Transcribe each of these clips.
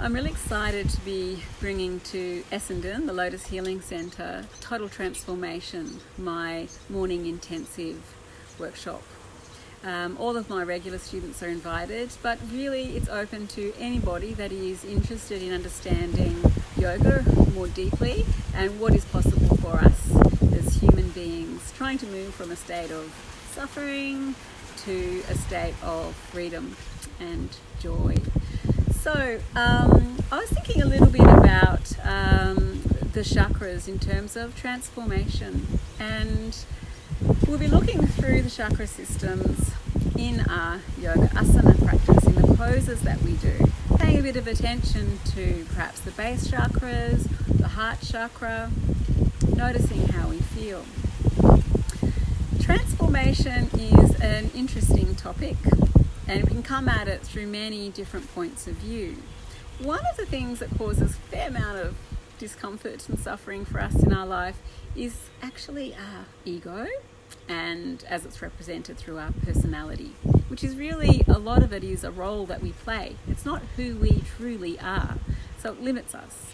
I'm really excited to be bringing to Essendon, the Lotus Healing Centre, Total Transformation, my morning intensive workshop. All of my regular students are invited, but really it's open to anybody that is interested in understanding yoga more deeply and what is possible for us as human beings, trying to move from a state of suffering to a state of freedom and joy. So I was thinking a little bit about the chakras in terms of transformation, and we'll be looking through the chakra systems in our yoga asana practice, in the poses that we do, paying a bit of attention to perhaps the base chakras, the heart chakra, noticing how we feel. Transformation is an interesting topic, and we can come at it through many different points of view. One of the things that causes a fair amount of discomfort and suffering for us in our life is actually our ego, and as it's represented through our personality, which is really, a lot of it is a role that we play. It's not who we truly are, so it limits us.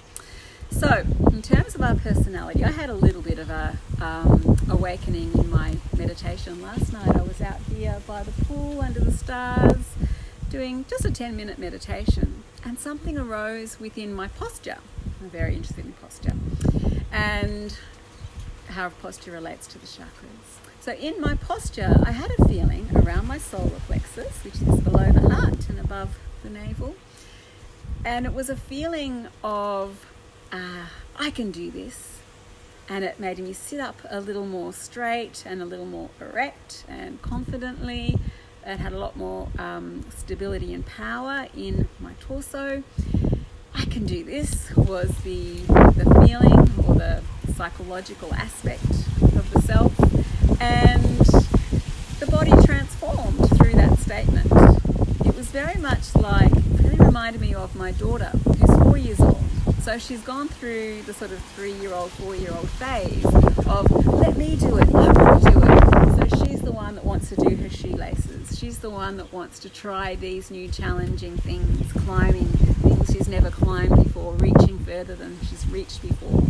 So, in terms of our personality, I had a little bit of a awakening in my meditation last night. I was out here by the pool under the stars doing just a 10-minute meditation, and something arose within my posture. I'm very interested in posture and how posture relates to the chakras. So in my posture, I had a feeling around my solar plexus, which is below the heart and above the navel, and it was a feeling of I can do this, and it made me sit up a little more straight and a little more erect and confidently. It had a lot more stability and power in my torso. I can do this was the feeling or the psychological aspect of the self, and the body transformed through that statement. It was very much like, it really reminded me of my daughter, who's 4 years old. So she's gone through the sort of 3-year-old, 4-year-old phase of, let me do it, I want to do it. So she's the one that wants to do her shoelaces. She's the one that wants to try these new challenging things, climbing things she's never climbed before, reaching further than she's reached before.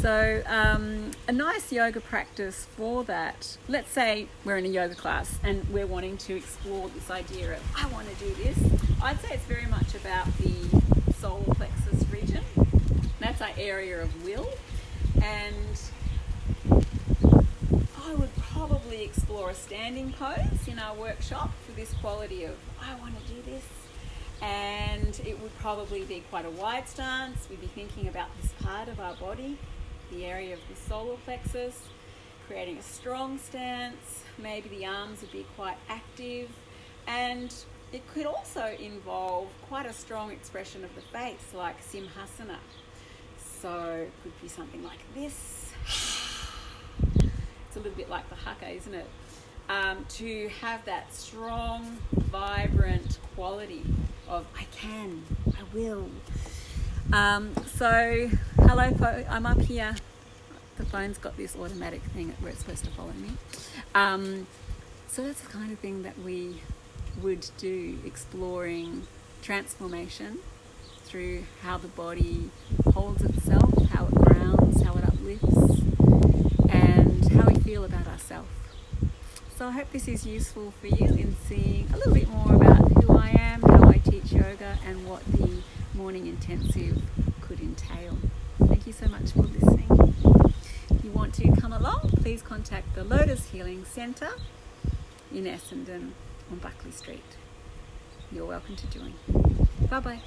So a nice yoga practice for that. Let's say we're in a yoga class and we're wanting to explore this idea of, I want to do this. I'd say it's very much about the solar plexus region. That's our area of will, and I would probably explore a standing pose in our workshop for this quality of, I want to do this. And it would probably be quite a wide stance. We'd be thinking about this part of our body, the area of the solar plexus, creating a strong stance. Maybe the arms would be quite active, and it could also involve quite a strong expression of the face, like simhasana. So it could be something like this. It's a little bit like the haka, isn't it? To have that strong, vibrant quality of I can, I will. So, hello, I'm up here. The phone's got this automatic thing where it's supposed to follow me. So that's the kind of thing that we would do, exploring transformation through how the body holds itself, how it grounds, how it uplifts, and how we feel about ourselves. So I hope this is useful for you in seeing a little bit more about who I am, how I teach yoga, and what the morning intensive could entail. Thank you so much for listening. If you want to come along, please contact the Lotus Healing Centre in Essendon on Buckley Street. You're welcome to join. Bye-bye.